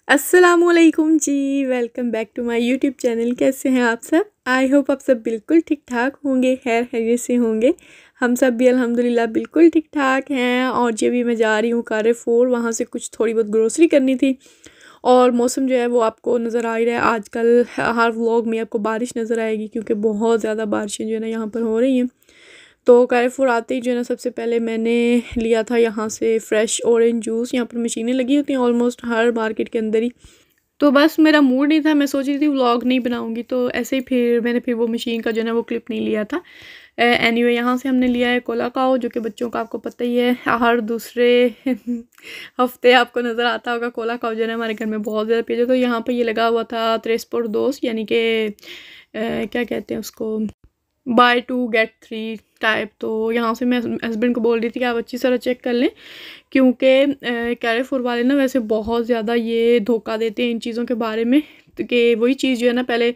अस्सलामुअलैकुम जी, welcome back to my YouTube channel. कैसे हैं आप सब? आई होप आप सब बिल्कुल ठीक ठाक होंगे, खैर खैरियत से होंगे। हम सब भी अल्हम्दुलिल्लाह बिल्कुल ठीक ठाक हैं। और जब भी मैं जा रही हूँ कारफोर, वहाँ से कुछ थोड़ी बहुत ग्रोसरी करनी थी। और मौसम जो है वो आपको नज़र आ ही रहा है। आजकल हर व्लॉग में आपको बारिश नज़र आएगी, क्योंकि बहुत ज़्यादा बारिशें जो है ना यहाँ पर हो रही हैं। तो कारफोर आते ही जो है ना सबसे पहले मैंने लिया था यहाँ से फ़्रेश ऑरेंज जूस। यहाँ पर मशीनें लगी होती हैं ऑलमोस्ट हर मार्केट के अंदर ही। तो बस मेरा मूड नहीं था, मैं सोच रही थी व्लॉग नहीं बनाऊंगी, तो ऐसे ही मैंने वो मशीन का जो है ना वो क्लिप नहीं लिया था। एनीवे यहाँ से हमने लिया है कोलाकाओ, जो कि बच्चों का आपको पता ही है, हर दूसरे हफ्ते आपको नज़र आता होगा। कोलाकाओ जो है ना हमारे घर में बहुत ज़्यादा पिया। तो यहाँ पर ये लगा हुआ था 3x2, यानी कि क्या कहते हैं उसको, बाय 2 गेट 3 टाइप। तो यहाँ से मैं हस्बैंड को बोल रही थी कि आप अच्छी तरह चेक कर लें, क्योंकि कैरेफोर वाले ना वैसे बहुत ज़्यादा ये धोखा देते हैं इन चीज़ों के बारे में। तो कि वही चीज़ जो है ना पहले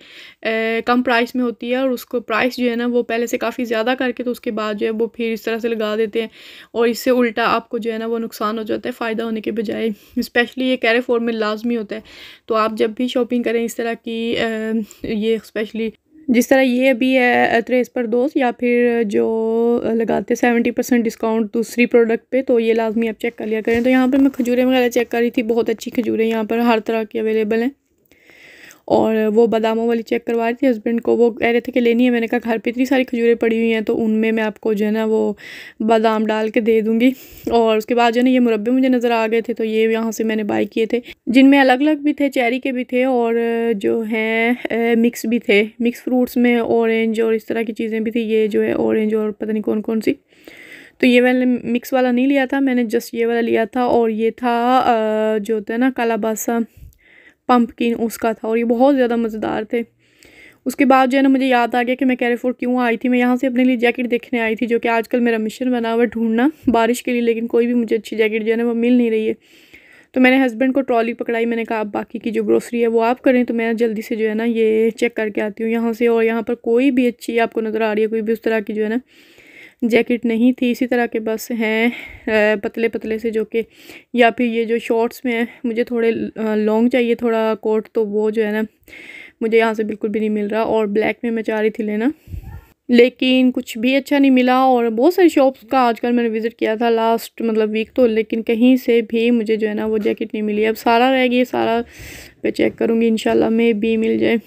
कम प्राइस में होती है, और उसको प्राइस जो है ना वो पहले से काफ़ी ज़्यादा करके, तो उसके बाद जो है वो फिर इस तरह से लगा देते हैं। और इससे उल्टा आपको जो है ना वो नुकसान हो जाता है, फ़ायदा होने के बजाय। स्पेशली ये कैरेफोर में लाजमी होता है। तो आप जब भी शॉपिंग करें इस तरह की, ये स्पेशली जिस तरह ये अभी है 3x2, या फिर जो लगाते 70% डिस्काउंट दूसरी प्रोडक्ट पे, तो ये लाजमी आप चेक कर लिया करें। तो यहाँ पर मैं खजूरें वगैरह चेक कर रही थी, बहुत अच्छी खजूरें यहाँ पर हर तरह की अवेलेबल हैं। और वो बादामों वाली चेक करवा रही थी हस्बैंड को, वो कह रहे थे कि लेनी है। मैंने कहा घर पे इतनी सारी खजूरें पड़ी हुई हैं, तो उनमें मैं आपको जो है ना वो बादाम डाल के दे दूँगी। और उसके बाद जो है ना ये मुरब्बे मुझे नज़र आ गए थे, तो ये यहाँ से मैंने बाई किए थे, जिनमें अलग अलग भी थे, चेरी के भी थे, और जो हैं मिक्स भी थे। मिक्स फ्रूट्स में ऑरेंज और इस तरह की चीज़ें भी थी। ये जो है ऑरेंज और पता नहीं कौन कौन सी। तो ये मैंने मिक्स वाला नहीं लिया था, मैंने जस्ट ये वाला लिया था। और ये था जो होता है ना कालाबासा पम्पकिन, उसका था, और ये बहुत ज़्यादा मज़ेदार थे। उसके बाद जो है ना मुझे याद आ गया कि मैं कैरेफोर क्यों आई थी। मैं यहाँ से अपने लिए जैकेट देखने आई थी, जो कि आजकल मेरा मिशन बना हुआ है ढूंढना बारिश के लिए, लेकिन कोई भी मुझे अच्छी जैकेट जो है ना वो मिल नहीं रही है। तो मैंने हस्बैंड को ट्रॉली पकड़ाई, मैंने कहा आप बाकी की जो ग्रोसरी है वो आप करें, तो मैं जल्दी से जो है ना ये चेक करके आती हूँ यहाँ से। और यहाँ पर कोई भी अच्छी आपको नज़र आ रही है, कोई भी उस तरह की जो है ना जैकेट नहीं थी। इसी तरह के बस हैं पतले पतले से, जो कि या फिर ये जो शॉर्ट्स में है, मुझे थोड़े लॉन्ग चाहिए थोड़ा कोट, तो वो जो है ना मुझे यहाँ से बिल्कुल भी नहीं मिल रहा। और ब्लैक में मैं चाह रही थी लेना, लेकिन कुछ भी अच्छा नहीं मिला। और बहुत सारी शॉप्स का आजकल मैंने विज़िट किया था लास्ट मतलब वीक, तो लेकिन कहीं से भी मुझे जो है ना वो जैकेट नहीं मिली। अब सारा रह गया, सारा पे चेक करूँगी, इंशाल्लाह में भी मिल जाए।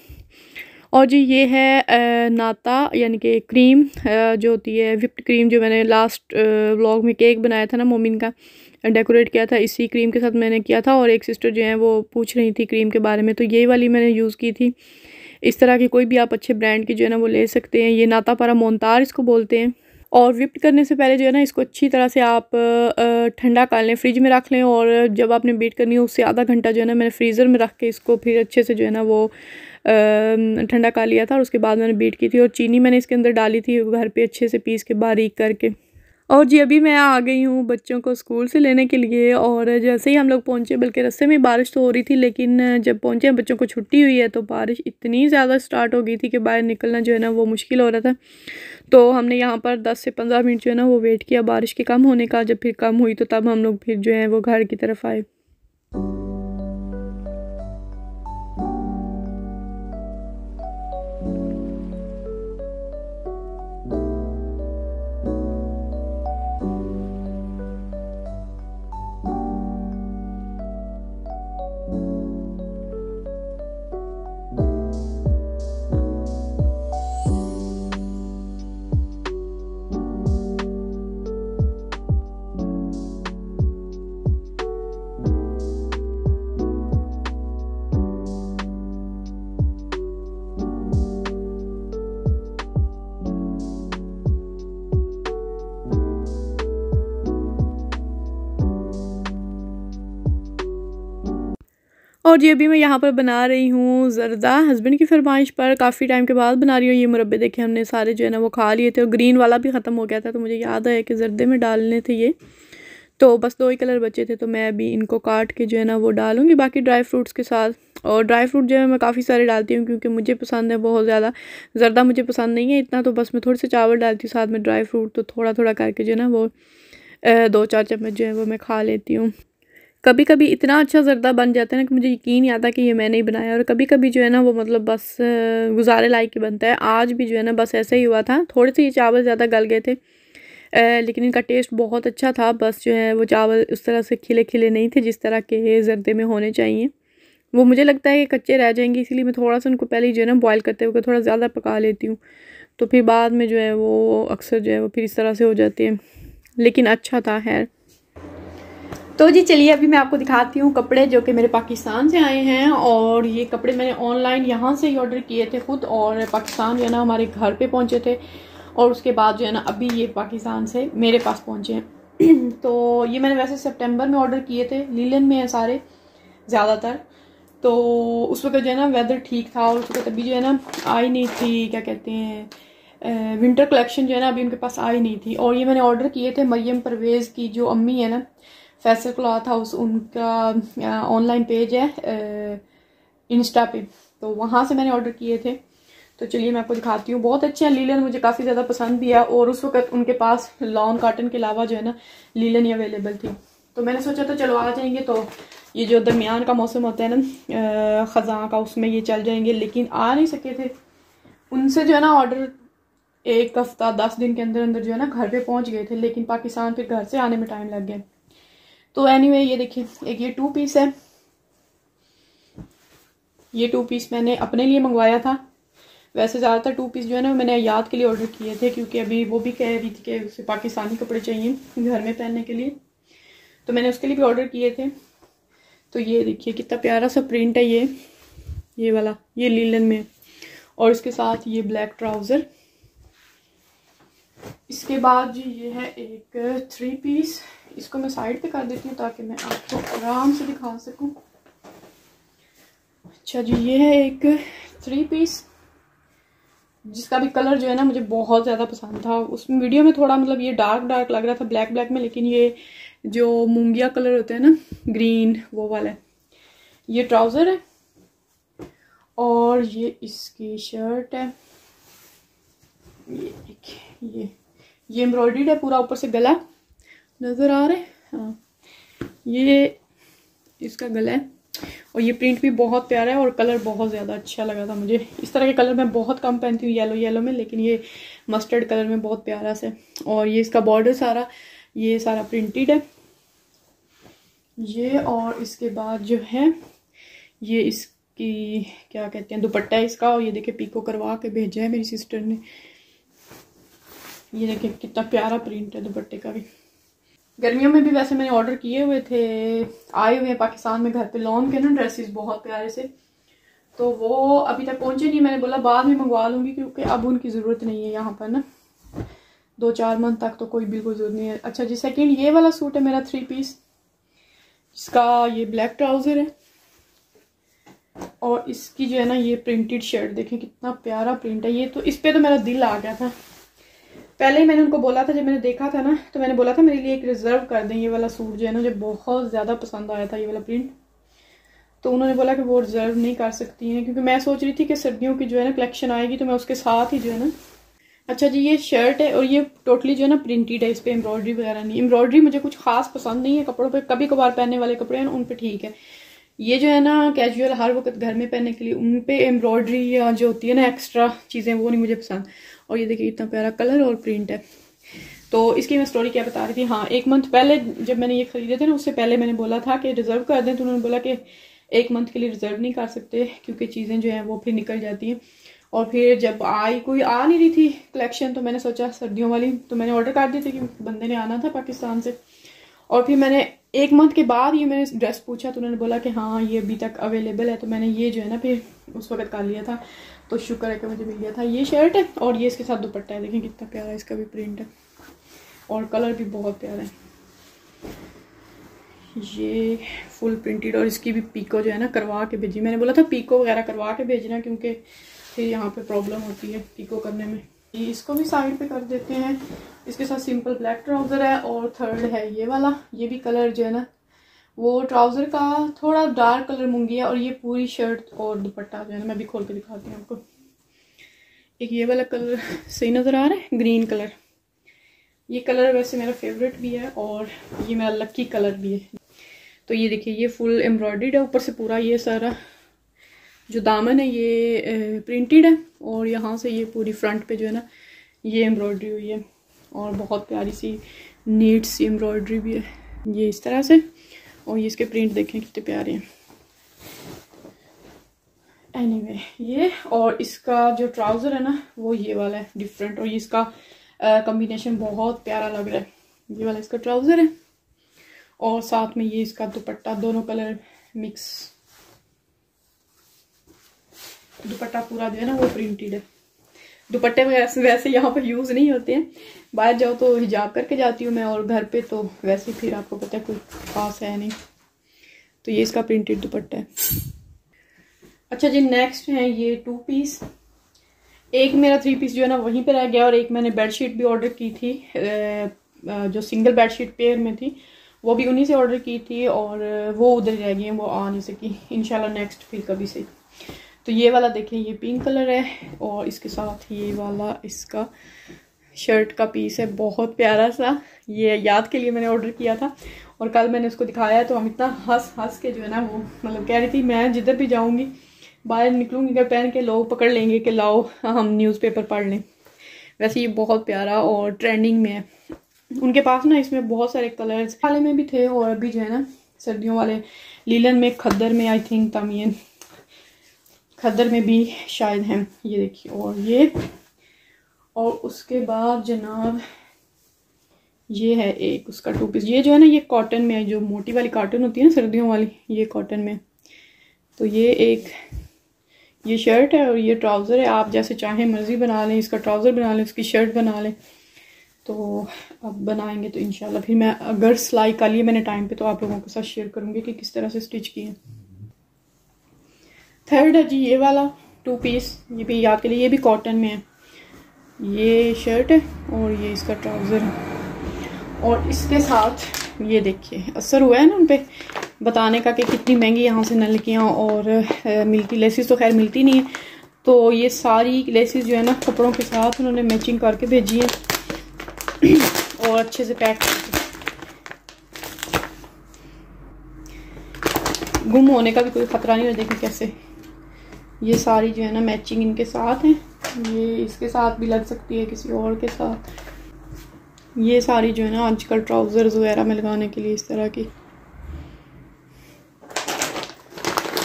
और जी ये है नाता, यानी कि क्रीम जो होती है व्हिप्ड क्रीम, जो मैंने लास्ट व्लॉग में केक बनाया था ना मोमिन का, डेकोरेट किया था, इसी क्रीम के साथ मैंने किया था। और एक सिस्टर जो है वो पूछ रही थी क्रीम के बारे में, तो ये वाली मैंने यूज़ की थी। इस तरह की कोई भी आप अच्छे ब्रांड की जो है ना वो ले सकते हैं। ये नाता पारा मोन्तार इसको बोलते हैं। और व्हिप्ड करने से पहले जो है ना इसको अच्छी तरह से आप ठंडा कर लें, फ्रिज में रख लें। और जब आपने बीट करनी हो उससे आधा घंटा जो है ना मैंने फ्रीज़र में रख के इसको फिर अच्छे से जो है ना वो ठंडा कर लिया था। और उसके बाद मैंने बीट की थी, और चीनी मैंने इसके अंदर डाली थी घर पे अच्छे से पीस के बारीक करके। और जी अभी मैं आ गई हूँ बच्चों को स्कूल से लेने के लिए। और जैसे ही हम लोग पहुँचे, बल्कि रास्ते में बारिश तो हो रही थी, लेकिन जब पहुँचे बच्चों को छुट्टी हुई है, तो बारिश इतनी ज़्यादा स्टार्ट हो गई थी कि बाहर निकलना जो है ना वो मुश्किल हो रहा था। तो हमने यहाँ पर 10 से 15 मिनट जो है ना वो वेट किया बारिश के कम होने का। जब फिर कम हुई तो तब हम लोग फिर जो है वो घर की तरफ आए। और जी अभी मैं यहाँ पर बना रही हूँ ज़रदा, हस्बैंड की फरमाइश पर काफ़ी टाइम के बाद बना रही हूँ। ये मुरब्बे देखे हमने सारे जो है ना वो खा लिए थे, और ग्रीन वाला भी ख़त्म हो गया था, तो मुझे याद आया कि ज़रदे में डालने थे ये। तो बस 2 ही कलर बचे थे, तो मैं अभी इनको काट के जो है ना वो डालूँगी बाकी ड्राई फ्रूट्स के साथ। और ड्राई फ्रूट जो है मैं काफ़ी सारे डालती हूँ, क्योंकि मुझे पसंद है बहुत ज़्यादा। ज़रदा मुझे पसंद नहीं है इतना, तो बस मैं थोड़े से चावल डालती हूँ साथ में ड्राई फ्रूट, तो थोड़ा थोड़ा करके जो है ना वो 2-4 चम्मच जो है वो मैं खा लेती हूँ। कभी कभी इतना अच्छा ज़र्दा बन जाता है ना कि मुझे यकीन नहीं आता कि ये मैंने ही बनाया, और कभी कभी जो है ना वो मतलब बस गुजारे लायक ही बनता है। आज भी जो है ना बस ऐसा ही हुआ था, थोड़े से ये चावल ज़्यादा गल गए थे, लेकिन इनका टेस्ट बहुत अच्छा था। बस जो है वो चावल उस तरह से खिले खिले नहीं थे जिस तरह के ज़र्दे में होने चाहिए। वो मुझे लगता है कि कच्चे रह जाएंगे, इसीलिए मैं थोड़ा सा उनको पहले ही जो है ना बॉयल करते हुए थोड़ा ज़्यादा पका लेती हूँ, तो फिर बाद में जो है वो अक्सर जो है वो फिर इस तरह से हो जाते हैं। लेकिन अच्छा था। खैर, तो जी चलिए अभी मैं आपको दिखाती हूँ कपड़े जो कि मेरे पाकिस्तान से आए हैं। और ये कपड़े मैंने ऑनलाइन यहाँ से ही ऑर्डर किए थे खुद, और पाकिस्तान जो है ना हमारे घर पे पहुँचे थे, और उसके बाद जो है ना अभी ये पाकिस्तान से मेरे पास पहुँचे हैं। तो ये मैंने वैसे सितंबर में ऑर्डर किए थे, लीलन में है सारे ज़्यादातर। तो उस वक्त जो है ना वेदर ठीक था, और उस वक्त अभी जो है ना आई नहीं थी, क्या कहते हैं, विंटर कलेक्शन जो है ना अभी उनके पास आई नहीं थी। और ये मैंने ऑर्डर किए थे मरियम परवेज़ की जो अम्मी है ना, फैसल क्लॉथ हाउस, उनका ऑनलाइन पेज है इंस्टा पे, तो वहाँ से मैंने ऑर्डर किए थे। तो चलिए मैं आपको दिखाती हूँ, बहुत अच्छे हैं। लीलन मुझे काफ़ी ज़्यादा पसंद भी है, और उस वक्त उनके पास लॉन कॉटन के अलावा जो है ना लीलन ही अवेलेबल थी। तो मैंने सोचा तो चलो आ जाएंगे, तो ये जो दरमियान का मौसम होता है ना ख़ज़ां का, उसमें ये चल जाएंगे। लेकिन आ नहीं सके थे, उनसे जो है ना ऑर्डर 1 हफ्ता 10 दिन के अंदर अंदर जो है ना घर पे पहुँच गए थे, लेकिन पाकिस्तान फिर घर से आने में टाइम लग गया। तो एनीवे ये देखिए, एक ये 2 पीस है, ये 2 पीस मैंने अपने लिए मंगवाया था। वैसे ज़्यादातर 2 पीस जो है ना मैंने याद के लिए ऑर्डर किए थे, क्योंकि अभी वो भी कह रही थी कि उसे पाकिस्तानी कपड़े चाहिए घर में पहनने के लिए, तो मैंने उसके लिए भी ऑर्डर किए थे। तो ये देखिए कितना प्यारा सा प्रिंट है, ये वाला, ये लीलन में, और इसके साथ ये ब्लैक ट्राउज़र। इसके बाद जी ये है एक 3 पीस, इसको मैं साइड पे कर देती हूँ ताकि मैं आपको आराम से दिखा सकूं। अच्छा जी, ये है एक 3 पीस जिसका भी कलर जो है ना मुझे बहुत ज़्यादा पसंद था। उसमें वीडियो में थोड़ा मतलब ये डार्क डार्क लग रहा था ब्लैक ब्लैक में, लेकिन ये जो मूंगिया कलर होता है ना ग्रीन, वो वाला है। ये ट्राउज़र है और ये इसकी शर्ट है। ये एम्ब्रॉयडर्ड है पूरा, ऊपर से गला नज़र आ रहा है, हाँ ये इसका गला है। और ये प्रिंट भी बहुत प्यारा है और कलर बहुत ज़्यादा अच्छा लगा था मुझे। इस तरह के कलर मैं बहुत कम पहनती हूँ येलो में, लेकिन ये मस्टर्ड कलर में बहुत प्यारा से। और ये इसका बॉर्डर सारा, ये सारा प्रिंटेड है ये। और इसके बाद जो है ये इसकी क्या कहते हैं, दुपट्टा है इसका। और ये देखिए पीको करवा के भेजा है मेरी सिस्टर ने। ये देखिए कितना प्यारा प्रिंट है दुपट्टे का भी। गर्मियों में भी वैसे मैंने ऑर्डर किए हुए थे, आए हुए हैं पाकिस्तान में घर पे लॉन के ना ड्रेसेस बहुत प्यारे से, तो वो अभी तक पहुंचे नहीं। मैंने बोला बाद में मंगवा लूँगी, क्योंकि अब उनकी ज़रूरत नहीं है यहाँ पर ना, 2-4 मंथ तक तो कोई बिल्कुल ज़रूरत नहीं है। अच्छा जी, सेकंड ये वाला सूट है मेरा 3 पीस, इसका ये ब्लैक ट्राउज़र है और इसकी जो है ना ये प्रिंटेड शर्ट, देखें कितना प्यारा प्रिंट है ये। तो इस पर तो मेरा दिल आ गया था। पहले ही मैंने उनको बोला था, जब मैंने देखा था ना तो मैंने बोला था मेरे लिए एक रिजर्व कर दें। ये वाला सूट जो है ना मुझे बहुत ज़्यादा पसंद आया था ये वाला प्रिंट, तो उन्होंने बोला कि वो रिजर्व नहीं कर सकती हैं, क्योंकि मैं सोच रही थी कि सर्दियों की जो है ना कलेक्शन आएगी तो मैं उसके साथ ही जो है ना। अच्छा जी, ये शर्ट है और ये टोटली जो है ना प्रिंटेड है, इस पर एम्ब्रॉयडरी वगैरह नहीं। एम्ब्रॉयडरी मुझे कुछ खास पसंद नहीं है कपड़ों पर, कभी कभार पहनने वाले कपड़े हैं उन पर ठीक है। ये जो है ना कैजुअल हर वक्त घर में पहनने के लिए, उन पे एम्ब्रॉयडरी या जो होती है ना एक्स्ट्रा चीज़ें, वो नहीं मुझे पसंद। और ये देखिए इतना प्यारा कलर और प्रिंट है। तो इसकी मैं स्टोरी क्या बता रही थी, हाँ 1 मंथ पहले जब मैंने ये खरीदे थे ना, उससे पहले मैंने बोला था कि रिजर्व कर दें, तो उन्होंने बोला कि 1 मंथ के लिए रिजर्व नहीं कर सकते, क्योंकि चीज़ें जो हैं वो फिर निकल जाती हैं। और फिर जब कोई आ नहीं रही थी कलेक्शन, तो मैंने सोचा सर्दियों वाली, तो मैंने ऑर्डर कर दी थी क्योंकि बंदे ने आना था पाकिस्तान से। और फिर मैंने 1 मंथ के बाद ये मैंने ड्रेस पूछा, तो उन्होंने बोला कि हाँ ये अभी तक अवेलेबल है, तो मैंने ये जो है ना फिर उस वक्त कर लिया था। तो शुक्र है कि मुझे मिल गया था। ये शर्ट है और ये इसके साथ दुपट्टा है, देखें कितना प्यारा इसका भी प्रिंट है और कलर भी बहुत प्यारा है। ये फुल प्रिंटेड, और इसकी भी पीको जो है ना करवा के भेजी। मैंने बोला था पीको वगैरह करवा के भेजना, क्योंकि फिर यहाँ पे प्रॉब्लम होती है पीको करने में। ये इसको भी साइड पे कर देते हैं। इसके साथ सिंपल ब्लैक ट्राउज़र है और थर्ड है ये वाला। ये भी कलर जो है ना वो ट्राउज़र का थोड़ा डार्क कलर मूंगी है, और ये पूरी शर्ट और दुपट्टा जो है ना मैं भी खोल के दिखाती हूँ आपको। एक ये वाला कलर सही नज़र आ रहा है, ग्रीन कलर। ये कलर वैसे मेरा फेवरेट भी है और ये मेरा लकी कलर भी है। तो ये देखिए ये फुल एम्ब्रॉयडर्ड है, ऊपर से पूरा ये सारा जो दामन है ये प्रिंटेड है, और यहाँ से ये पूरी फ्रंट पे जो है ना ये एम्ब्रॉयडरी हुई है, और बहुत प्यारी सी नीट सी एम्ब्रॉयडरी भी है ये इस तरह से। और ये इसके प्रिंट देखें कितने प्यारे हैं। एनीवे ये, और इसका जो ट्राउज़र है ना वो ये वाला है डिफरेंट, और ये इसका कॉम्बिनेशन बहुत प्यारा लग रहा है। ये वाला इसका ट्राउज़र है और साथ में ये इसका दुपट्टा, दोनों कलर मिक्स दुपट्टा पूरा जो है ना वो प्रिंटेड है। दुपट्टे वैसे यहाँ पर यूज़ नहीं होते हैं, बाहर जाओ तो हिजाब करके जाती हूँ मैं, और घर पे तो वैसे फिर आपको पता है कोई खास है नहीं। तो ये इसका प्रिंटेड दुपट्टा है। अच्छा जी, नेक्स्ट है ये 2 पीस। एक मेरा 3 पीस जो है ना वहीं पे रह गया, और एक मैंने बेडशीट भी ऑर्डर की थी, जो सिंगल बेडशीट पेयर में थी वो भी उन्हीं से ऑर्डर की थी, और वो उधर रह गई हैं, वो आ नहीं सकी। इंशाल्लाह नेक्स्ट फिर कभी से। तो ये वाला देखें ये पिंक कलर है, और इसके साथ ये वाला इसका शर्ट का पीस है, बहुत प्यारा सा। ये याद के लिए मैंने ऑर्डर किया था, और कल मैंने उसको दिखाया तो हम इतना हंस के जो है ना वो मतलब कह रही थी मैं जिधर भी जाऊंगी बाहर निकलूंगी क्या पहन के लोग पकड़ लेंगे कि लाओ हम न्यूज़पेपर पढ़ लें। वैसे ये बहुत प्यारा और ट्रेंडिंग में है। उनके पास ना इसमें बहुत सारे कलर्स वाले में भी थे, और अभी जो है ना सर्दियों वाले लीलन में, खद्दर में आई थिंक तामीन खद्दर में भी शायद हैं। ये देखिए, और ये, और उसके बाद जनाब ये है एक उसका 2 पीस। ये जो है ना ये कॉटन में है, जो मोटी वाली कॉटन होती है ना सर्दियों वाली, ये कॉटन में। तो ये एक ये शर्ट है और ये ट्राउज़र है। आप जैसे चाहें मर्जी बना लें, इसका ट्राउज़र बना लें, उसकी शर्ट बना लें। तो अब बनाएंगे तो इंशाल्लाह फिर मैं अगर सिलाई कर लिए मैंने टाइम पे तो आप लोगों के साथ शेयर करूँगी कि किस तरह से स्टिच किए। थर्ड है जी ये वाला 2 पीस, ये भी याद के लिए, ये भी कॉटन में है। ये शर्ट है और ये इसका ट्राउज़र है, और इसके साथ ये देखिए असर हुआ है ना उन पर बताने का कि कितनी महंगी यहाँ से नलकियाँ और मिलती। लेसिस तो खैर मिलती नहीं है, तो ये सारी लेसिस जो है ना कपड़ों के साथ उन्होंने मैचिंग करके भेजी है और अच्छे से पैक करके। गुम होने का भी कोई खतरा नहीं है। देखें कैसे ये सारी जो है ना मैचिंग इनके साथ है। ये इसके साथ भी लग सकती है, किसी और के साथ। ये सारी जो है ना आजकल ट्राउजर्स वगैरह में लगाने के लिए इस तरह की।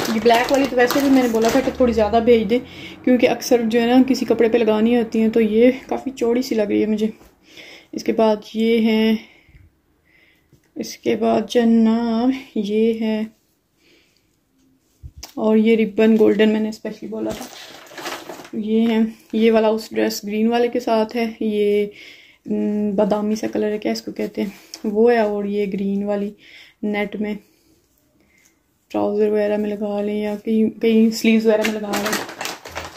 ये ब्लैक वाली तो वैसे भी मैंने बोला था कि थोड़ी ज़्यादा भेज दें, क्योंकि अक्सर जो है ना किसी कपड़े पे लगानी होती हैं, तो ये काफ़ी चौड़ी सी लग रही है मुझे। इसके बाद ये है, इसके बाद जनाब ये है, और ये रिबन गोल्डन मैंने स्पेशली बोला था। ये है, ये वाला उस ड्रेस ग्रीन वाले के साथ है। ये बादामी सा कलर है, क्या इसको कहते हैं, वो है। और ये ग्रीन वाली नेट में ट्राउज़र वगैरह में लगा लें या कहीं कहीं स्लीव्स वगैरह में लगा लें।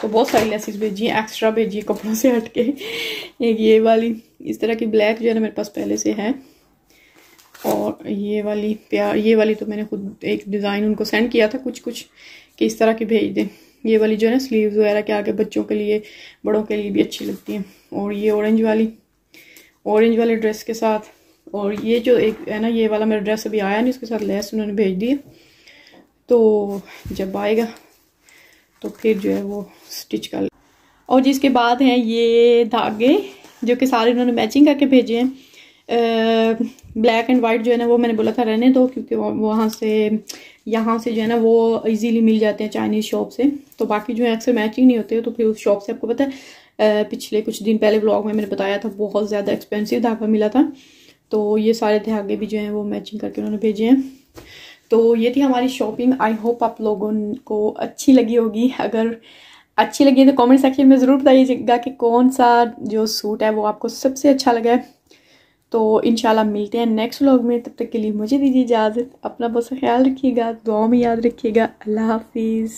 तो बहुत सारी लेसिस भेजी हैं, एक्स्ट्रा भेजी है कपड़ों से हट के। एक ये वाली इस तरह की ब्लैक जो है ना मेरे पास पहले से है, और ये वाली प्यार, ये वाली तो मैंने खुद एक डिज़ाइन उनको सेंड किया था कुछ कि इस तरह की भेज दें। ये वाली जो है ना स्लीव्स वगैरह के आगे बच्चों के लिए बड़ों के लिए भी अच्छी लगती हैं। और ये ऑरेंज वाले ड्रेस के साथ। और ये जो एक है ना ये वाला मेरा ड्रेस अभी आया नहीं, उसके साथ लेस उन्होंने भेज दी है, तो जब आएगा तो फिर जो है वो स्टिच कर। और जिसके बाद हैं ये धागे जो कि सारे उन्होंने मैचिंग करके भेजे हैं। ब्लैक एंड वाइट जो है ना वो मैंने बोला था रहने दो, क्योंकि वहाँ से यहाँ से जो है ना वो इजीली मिल जाते हैं चाइनीज़ शॉप से। तो बाकी जो है अक्सर मैचिंग नहीं होते, तो फिर उस शॉप से आपको पता है पिछले कुछ दिन पहले व्लॉग में मैंने बताया था बहुत ज़्यादा एक्सपेंसिव धागा मिला था। तो ये सारे धागे भी जो हैं वो मैचिंग करके उन्होंने भेजे हैं। तो ये थी हमारी शॉपिंग। आई होप आप लोगों को अच्छी लगी होगी। अगर अच्छी लगी तो कमेंट सेक्शन में ज़रूर बताइएगा कि कौन सा जो सूट है वो आपको सबसे अच्छा लगा है। तो इंशाल्लाह मिलते हैं नेक्स्ट व्लॉग में। तब तक के लिए मुझे दीजिए इजाज़त। अपना बहुत सा ख्याल रखिएगा, दुआ में याद रखिएगा। अल्लाह हाफिज़।